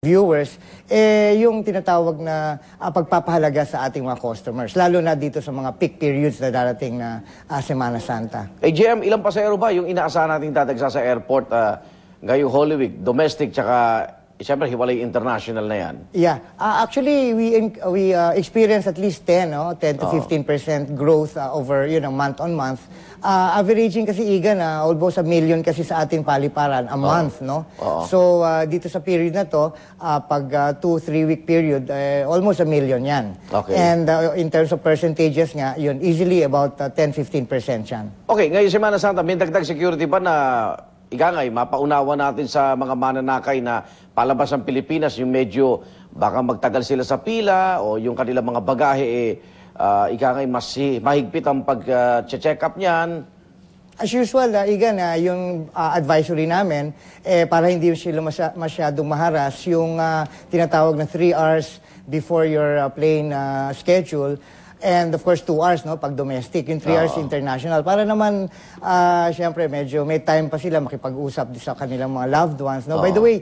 viewers, yung tinatawag na pagpapahalaga sa ating mga customers, lalo na dito sa mga peak periods na darating na Semana Santa. GM, ilang pasahero ba yung inaasahan nating dadagsa sa airport ngayong Holy Week? Domestic, tsaka siyempre hiwalay international na yan. Yeah. Actually, we experience at least 10 to 15% growth over, month on month. Averaging kasi Igan, almost 1 million kasi sa ating paliparan a month, no? So, dito sa period na to, pag 2-3 week period, almost 1 million yan. Okay. And in terms of percentages nga, yun, easily about 10-15% yan. Okay, ngayon Semana Santa, may dagdag security ba na ikangay, mapaunawa natin sa mga mananakay na palabas ng Pilipinas, yung medyo baka magtagal sila sa pila o yung kanilang mga bagahe, ikangay, mas mahigpit ang pag-check up niyan. As usual, Igan, yung advisory namin, para hindi sila masyadong maharas, yung tinatawag na 3 hours before your plane schedule, and of course 2 hours pag domestic, yung 3 hours international, para naman syempre medyo may time pa sila makipag-usap sa kanilang mga loved ones, no? By the way,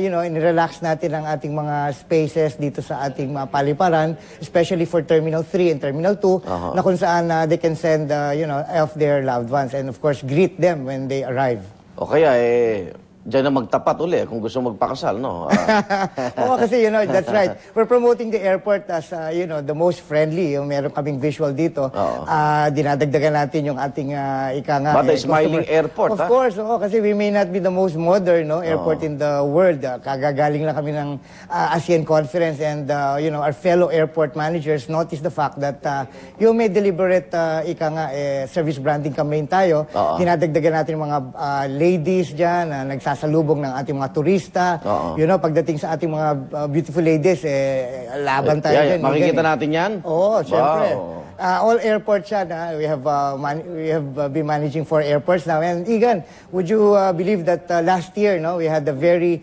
in-relax natin ang ating mga spaces dito sa ating mga paliparan, especially for Terminal 3 and Terminal 2, na kung saan they can send of their loved ones and of course greet them when they arrive. O kaya diyan na magtapat uli kung gusto magpakasal, no? Oo, kasi that's right. We're promoting the airport as, the most friendly. Yung meron kaming visual dito. Dinadagdagan natin yung ating But a smiling airport, Of course, kasi we may not be the most modern airport in the world. Kagagaling lang kami ng ASEAN Conference and, our fellow airport managers noticed the fact that yung may deliberate, service branding campaign tayo. Dinadagdagan natin yung mga ladies dyan na nagsasalubong ng ating mga turista. Pagdating sa ating mga beautiful ladies, laban tayo dyan. Makikita natin yan? Oo, syempre. All airports yan. We have been managing 4 airports now. And Igan, would you believe that last year, we had a very,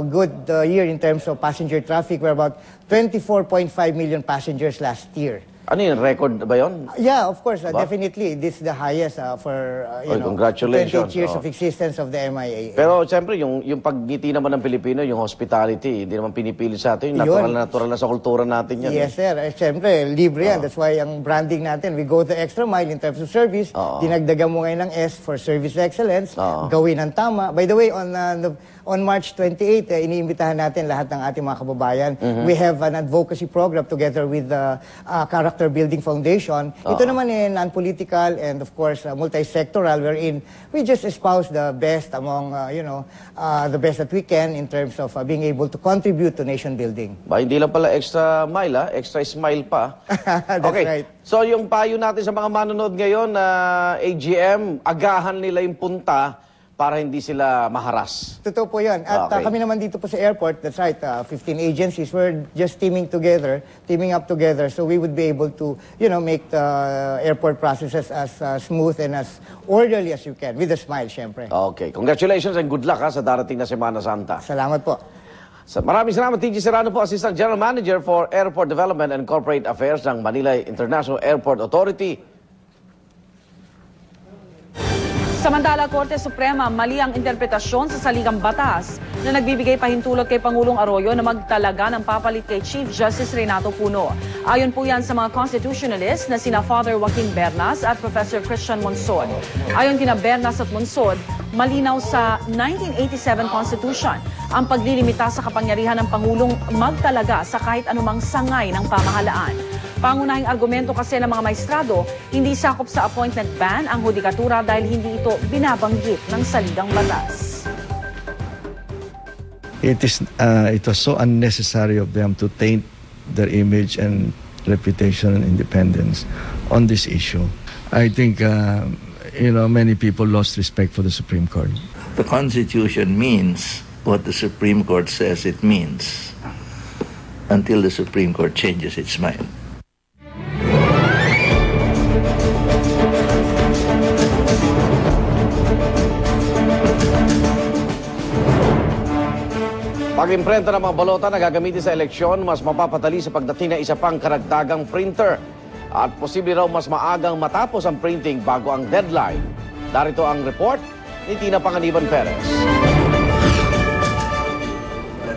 good year in terms of passenger traffic. We're about 24.5 million passengers last year. Ano yun? Record ba yun? Yeah, of course. Definitely. This is the highest for, congratulations. 28 years of existence of the MIA. Pero siyempre, yung pagngiti naman ng Pilipino, yung hospitality, hindi naman pinipili sa atin. Natural na sa kultura natin yan. Yes, sir. Siyempre, libre yan. That's why ang branding natin, we go the extra mile in terms of service. Dinagdagan mo ngayon ng S for service excellence. Gawin ang tama. By the way, on March 28, iniimbitahan natin lahat ng ating mga kababayan. We have an advocacy program together with the Character Building Foundation. Ito naman non-political and of course multi-sectoral, wherein we just espouse the best among, the best that we can in terms of being able to contribute to nation building. Hindi lang pala extra mile, extra smile pa. That's right. So yung payo natin sa mga manonood ngayon na AGM, agahan nila yung punta para hindi sila maharas. Totoo po yan. At kami naman dito po sa airport, that's right, 15 agencies, we're just teaming up together, so we would be able to, make the airport processes as smooth and as orderly as you can, with a smile, syempre. Okay. Congratulations and good luck sa darating na Semana Santa. Salamat po. Maraming salamat, TG Serrano po, Assistant General Manager for Airport Development and Corporate Affairs ng Manila International Airport Authority. Samantala, Korte Suprema, mali ang interpretasyon sa saligang batas na nagbibigay pahintulot kay Pangulong Arroyo na magtalaga ng papalit kay Chief Justice Renato Puno. Ayon po yan sa mga constitutionalists na sina Father Joaquin Bernas at Professor Christian Monsod. Ayon kina Bernas at Monsod, malinaw sa 1987 Constitution ang paglilimita sa kapangyarihan ng Pangulong magtalaga sa kahit anumang sangay ng pamahalaan. Pangunahing argumento kasi ng mga maestrado, hindi sakop sa appointment ban ang hudikatura dahil hindi ito binabanggit ng saligang batas. It was so unnecessary of them to taint their image and reputation and independence on this issue. I think many people lost respect for the Supreme Court. The Constitution means what the Supreme Court says it means until the Supreme Court changes its mind. Pag-imprenta ng mga balota na gagamitin sa eleksyon, mas mapapatali sa pagdating ng isa pang karagdagang printer. At posible raw mas maagang matapos ang printing bago ang deadline. Darito ang report ni Tina Panganiban Perez.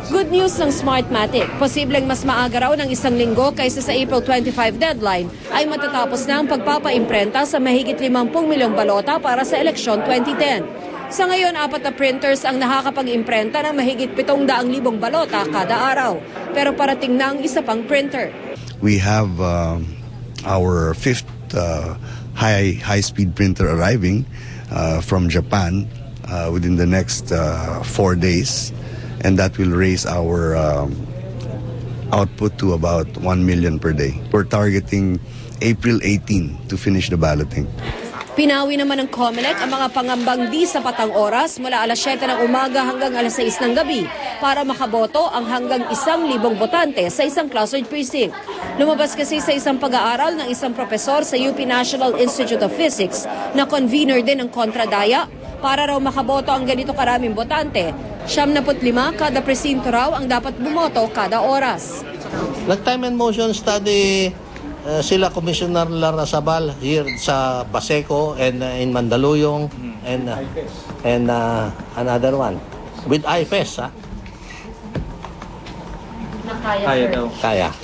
Good news ng Smartmatic. Posibleng mas maaga raw ng 1 linggo kaysa sa April 25 deadline ay matatapos na ang pagpapaimprenta sa mahigit 50 milyong balota para sa eleksyon 2010. Sa ngayon, 4 na printers ang nakakapag-imprenta ng mahigit 700,000 balota kada araw. Pero parating na ang isa pang printer. We have our 5th high-speed printer arriving from Japan within the next 4 days, and that will raise our output to about 1 million per day. We're targeting April 18 to finish the balloting. Pinawi naman ng COMELEC ang mga pangambang di sapat ang oras mula alas 7 ng umaga hanggang alas 6 ng gabi para makaboto ang hanggang 1,000 botante sa isang clustered precinct. Lumabas kasi sa isang pag-aaral ng isang propesor sa UP National Institute of Physics na convener din ng kontradaya para raw makaboto ang ganito karaming botante. 75 kada presinto raw ang dapat bumoto kada oras. Nag-time and motion study sila Commissioner Lara Sabal here sa Baseco and in Mandaluyong and another one with IFES. Kaya daw. Kaya.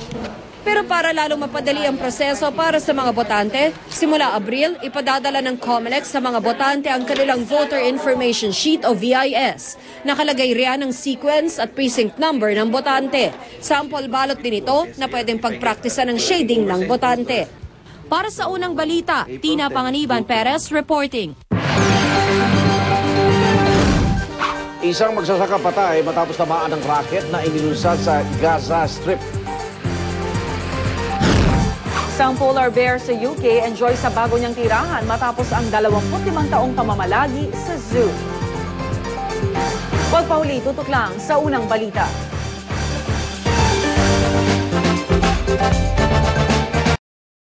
Pero para lalong mapadali ang proseso para sa mga botante, simula Abril, ipadadala ng COMELEC sa mga botante ang kanilang Voter Information Sheet o VIS. Nakalagay riyan ang sequence at precinct number ng botante. Sample ballot din ito na pwedeng pagpraktisa ng shading ng botante. Para sa unang balita, Tina Panganiban Perez reporting. Isang magsasaka patay matapos tamaan ng raket na inilunsad sa Gaza Strip. Isang polar bear sa UK enjoy sa bago niyang tirahan matapos ang 25 taong pamamalagi sa zoo. Huwag pa huli, tutok lang sa unang balita.